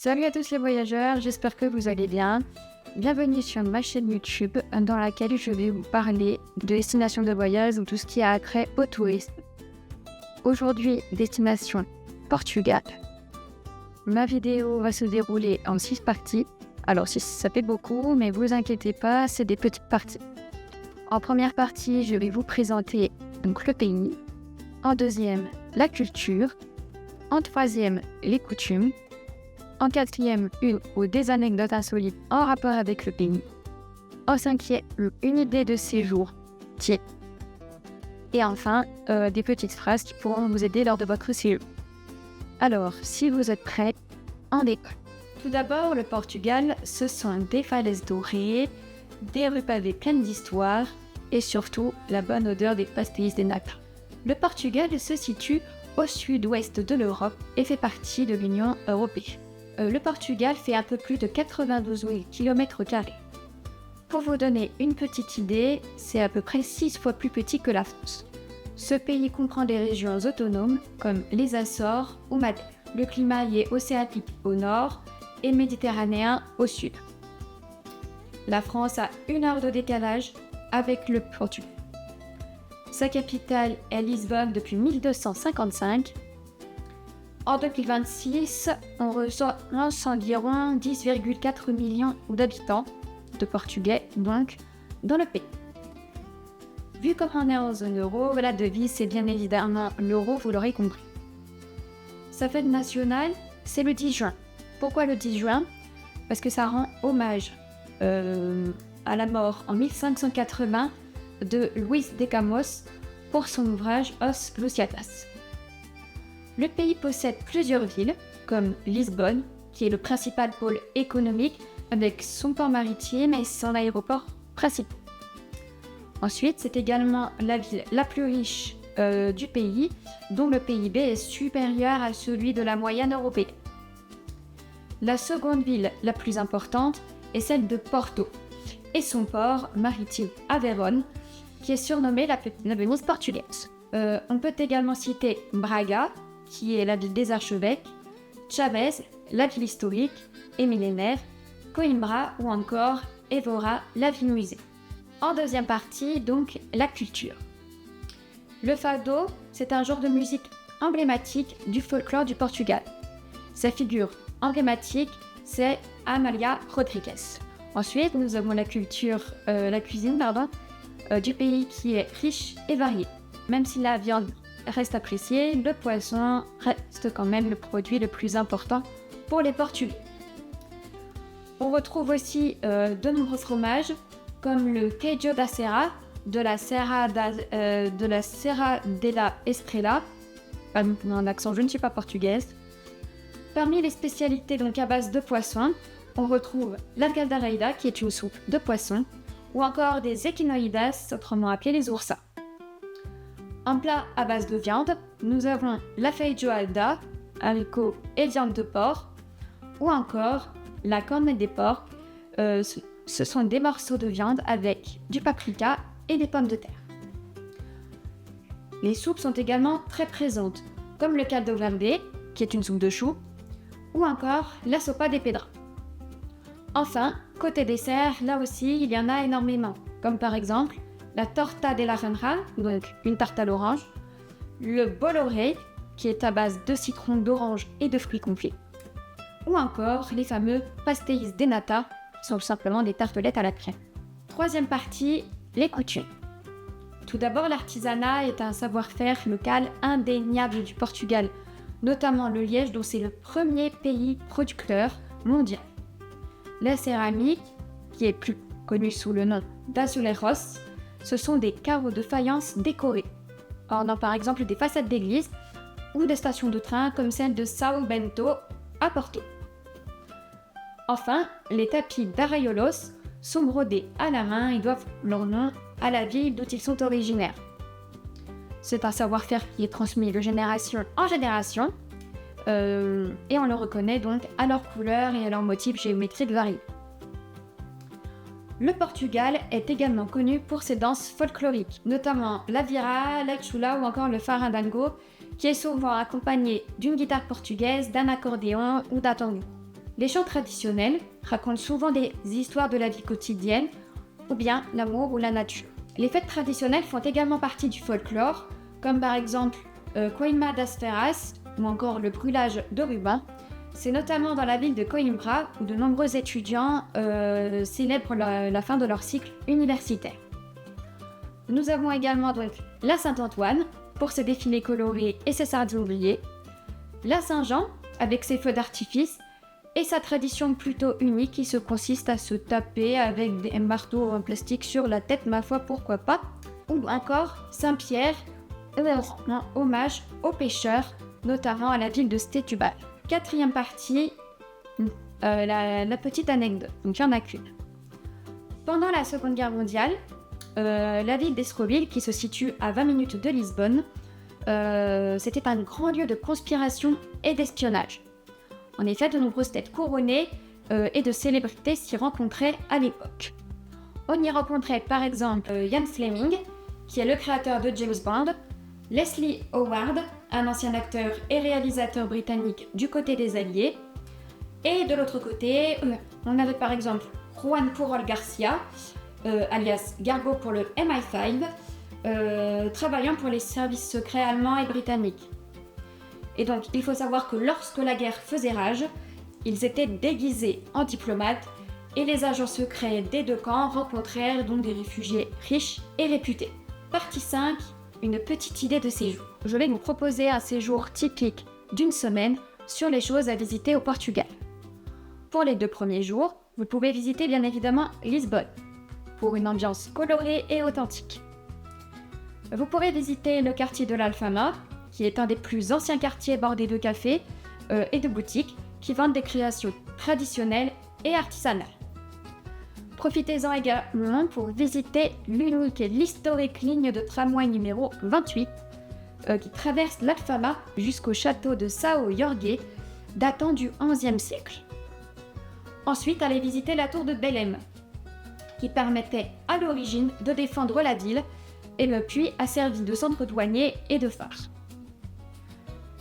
Salut à tous les voyageurs, j'espère que vous allez bien. Bienvenue sur ma chaîne YouTube dans laquelle je vais vous parler de destinations de voyage ou tout ce qui a trait au tourisme. Aujourd'hui, destination Portugal. Ma vidéo va se dérouler en 6 parties. Alors ça fait beaucoup, mais vous inquiétez pas, c'est des petites parties. En première partie, je vais vous présenter donc le pays. En deuxième, la culture. En troisième, les coutumes. En quatrième, une ou des anecdotes insolites en rapport avec le pays. En cinquième, une idée de séjour. Tiens. Et enfin, des petites phrases qui pourront vous aider lors de votre séjour. Alors, si vous êtes prêts, on décolle. Tout d'abord, le Portugal, ce sont des falaises dorées, des rues pavées pleines d'histoire et surtout la bonne odeur des pastéis de nata. Le Portugal se situe au sud-ouest de l'Europe et fait partie de l'Union européenne. Le Portugal fait un peu plus de 92 000 km². Pour vous donner une petite idée, c'est à peu près 6 fois plus petit que la France. Ce pays comprend des régions autonomes comme les Açores ou Madère. Le climat y est océanique au nord et méditerranéen au sud. La France a 1 heure de décalage avec le Portugal. Sa capitale est Lisbonne depuis 1255. En 2026, on recense environ 10,4 millions d'habitants de Portugais, donc, dans le pays. Vu comme on est en zone euro, la devise, c'est bien évidemment l'euro, vous l'aurez compris. Sa fête nationale, c'est le 10 juin. Pourquoi le 10 juin ? Parce que ça rend hommage à la mort en 1580 de Luís de Camões pour son ouvrage Os Lusíadas. Le pays possède plusieurs villes, comme Lisbonne, qui est le principal pôle économique avec son port maritime et son aéroport principal. Ensuite, c'est également la ville la plus riche du pays, dont le PIB est supérieur à celui de la moyenne européenne. La seconde ville la plus importante est celle de Porto, et son port maritime Aveyron, qui est surnommé la Venise portugaise. On peut également citer Braga, qui est la ville des archevêques, Chaves, la ville historique et millénaire, Coimbra ou encore Évora, la ville musée. En deuxième partie, donc, la culture. Le fado, c'est un genre de musique emblématique du folklore du Portugal. Sa figure emblématique, c'est Amália Rodrigues. Ensuite, nous avons la cuisine, du pays qui est riche et variée. Même si la viande reste appréciée, le poisson reste quand même le produit le plus important pour les Portugais. On retrouve aussi de nombreux fromages comme le queijo da serra, de la Serra della Estrela. En accent, je ne suis pas portugaise. Parmi les spécialités donc à base de poisson, on retrouve la caldareira qui est une soupe de poisson ou encore des equinoidas, autrement appelés les oursas. En plat à base de viande, nous avons la feijoada, haricots et viande de porc, ou encore la corne des porcs. Ce sont des morceaux de viande avec du paprika et des pommes de terre. Les soupes sont également très présentes, comme le caldo verde, qui est une soupe de choux, ou encore la sopa de pedra. Enfin, côté dessert, là aussi, il y en a énormément, comme par exemple la torta de laranja, donc une tarte à l'orange, le boloré, qui est à base de citron, d'orange et de fruits confits, ou encore les fameux pastéis de nata, qui sont tout simplement des tartelettes à la crème. Troisième partie, les coutumes. Tout d'abord, l'artisanat est un savoir-faire local indéniable du Portugal, notamment le liège dont c'est le premier pays producteur mondial. La céramique, qui est plus connue sous le nom d'azulejos, ce sont des carreaux de faïence décorés, ornant par exemple des façades d'églises ou des stations de train comme celle de São Bento à Porto. Enfin, les tapis d'Arraiolos sont brodés à la main et doivent leur nom à la ville d'où ils sont originaires. C'est un savoir-faire qui est transmis de génération en génération et on le reconnaît donc à leur couleur et à leurs motifs géométriques variés. Le Portugal est également connu pour ses danses folkloriques, notamment la vira, la chula ou encore le farandango, qui est souvent accompagné d'une guitare portugaise, d'un accordéon ou d'un tango. Les chants traditionnels racontent souvent des histoires de la vie quotidienne ou bien l'amour ou la nature. Les fêtes traditionnelles font également partie du folklore, comme par exemple Queima das Feras ou encore le brûlage de rubans. C'est notamment dans la ville de Coimbra où de nombreux étudiants célèbrent la fin de leur cycle universitaire. Nous avons également donc la Saint-Antoine pour ses défilés colorés et ses sardines grillées, la Saint-Jean avec ses feux d'artifice et sa tradition plutôt unique qui se consiste à se taper avec des marteaux en plastique sur la tête, ma foi pourquoi pas, ou encore Saint-Pierre, un hommage aux pêcheurs, notamment à la ville de Setúbal. Quatrième partie, la petite anecdote, donc il n'y en a qu'une. Pendant la Seconde Guerre mondiale, la ville d'Escoville, qui se situe à 20 minutes de Lisbonne, c'était un grand lieu de conspiration et d'espionnage. En effet, de nombreuses têtes couronnées et de célébrités s'y rencontraient à l'époque. On y rencontrait par exemple Ian Fleming, qui est le créateur de James Bond, Leslie Howard, un ancien acteur et réalisateur britannique du côté des Alliés, et de l'autre côté, on avait par exemple Juan Pujol Garcia, alias Gargo pour le MI5, travaillant pour les services secrets allemands et britanniques. Et donc, il faut savoir que lorsque la guerre faisait rage, ils étaient déguisés en diplomates et les agents secrets des deux camps rencontrèrent donc des réfugiés riches et réputés. Partie 5, une petite idée de séjour. Je vais vous proposer un séjour typique d'une semaine sur les choses à visiter au Portugal. Pour les 2 premiers jours, vous pouvez visiter bien évidemment Lisbonne, pour une ambiance colorée et authentique. Vous pourrez visiter le quartier de l'Alfama, qui est un des plus anciens quartiers bordés de cafés et de boutiques qui vendent des créations traditionnelles et artisanales. Profitez-en également pour visiter l'unique et l'historique ligne de tramway numéro 28 qui traverse l'Alfama jusqu'au château de São Jorge, datant du XIe siècle. Ensuite, allez visiter la tour de Belém, qui permettait à l'origine de défendre la ville et puis a servi de centre douanier et de phare.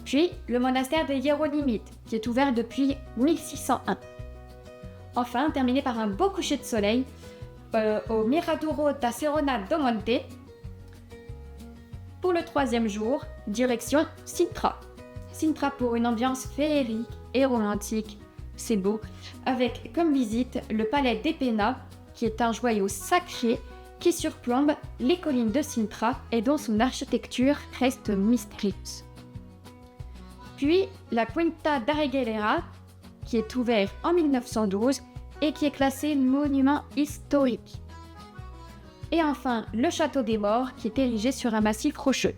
Puis, le monastère des Hiéronymites, qui est ouvert depuis 1601. Enfin, terminé par un beau coucher de soleil au Miradouro da Serra do Monte. Pour le 3e jour, direction Sintra. Sintra pour une ambiance féerique et romantique, c'est beau, avec comme visite le palais d'Epena, qui est un joyau sacré qui surplombe les collines de Sintra et dont son architecture reste mystérieuse. Puis la Quinta d'Aregueira, qui est ouvert en 1912 et qui est classé monument historique. Et enfin, le château des Morts, qui est érigé sur un massif rocheux.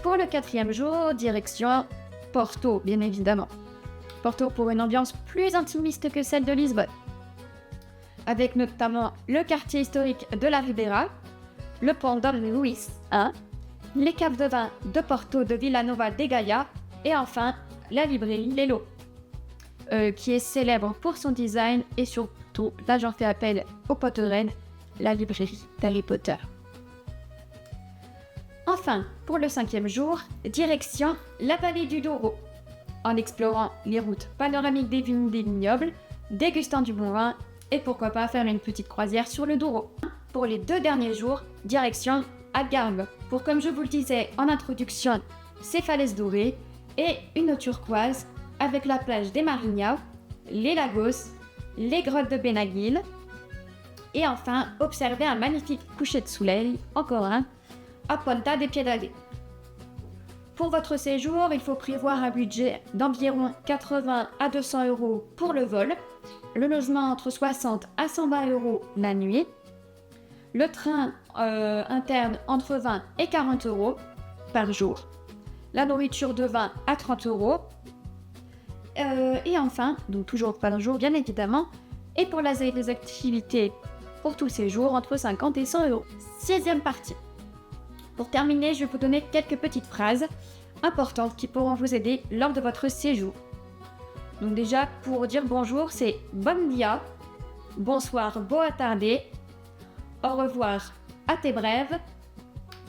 Pour le 4e jour, direction Porto, bien évidemment. Porto pour une ambiance plus intimiste que celle de Lisbonne, avec notamment le quartier historique de la Ribeira, le pont Dom Luís I, les caves de vin de Porto de Villanova de Gaia et enfin la librairie Lelo, qui est célèbre pour son design et surtout, là j'en fais appel au Potterhead, la librairie d'Harry Potter. Enfin, pour le 5e jour, direction la vallée du Douro, en explorant les routes panoramiques des vignes des vignobles, dégustant du bon vin et pourquoi pas faire une petite croisière sur le Douro. Pour les 2 derniers jours, direction Algarve, pour comme je vous le disais en introduction, ces falaises dorées et une eau turquoise avec la plage des Marinhão, les lagos, les grottes de Benaguil et enfin observer un magnifique coucher de soleil, encore un, à Ponta de Piedade. Pour votre séjour, il faut prévoir un budget d'environ 80 à 200 € pour le vol, le logement entre 60 à 120 € la nuit, le train interne entre 20 et 40 € par jour, la nourriture de 20 à 30 €, et enfin, donc toujours par jour bien évidemment, et pour les activités pour tous ces jours entre 50 et 100 €. 6e partie. Pour terminer, je vais vous donner quelques petites phrases importantes qui pourront vous aider lors de votre séjour. Donc déjà, pour dire bonjour, c'est bon dia, bonsoir, boa tarde, au revoir, até breve,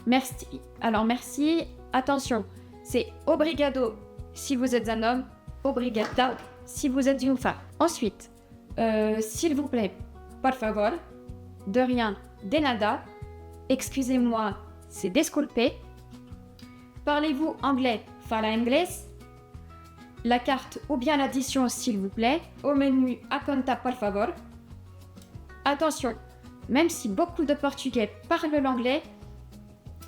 merci. Alors merci, attention, c'est obrigado si vous êtes un homme, obrigada si vous êtes une femme. Ensuite, s'il vous plaît, por favor, de rien, de nada, excusez-moi, c'est disculpe. Parlez-vous anglais, fala inglés. La carte ou bien l'addition, s'il vous plaît. Au menu, a conta, por favor. Attention, même si beaucoup de Portugais parlent l'anglais,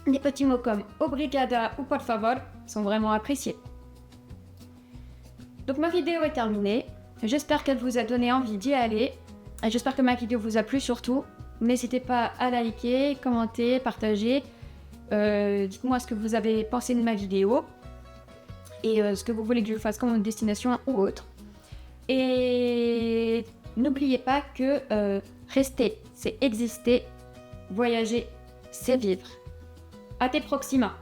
les petits mots comme obrigada ou por favor sont vraiment appréciés. Donc ma vidéo est terminée. J'espère qu'elle vous a donné envie d'y aller. Et j'espère que ma vidéo vous a plu surtout. N'hésitez pas à liker, commenter, partager. Dites-moi ce que vous avez pensé de ma vidéo. Et ce que vous voulez que je fasse comme destination ou autre. Et n'oubliez pas que rester, c'est exister. Voyager, c'est vivre. À tes proxima.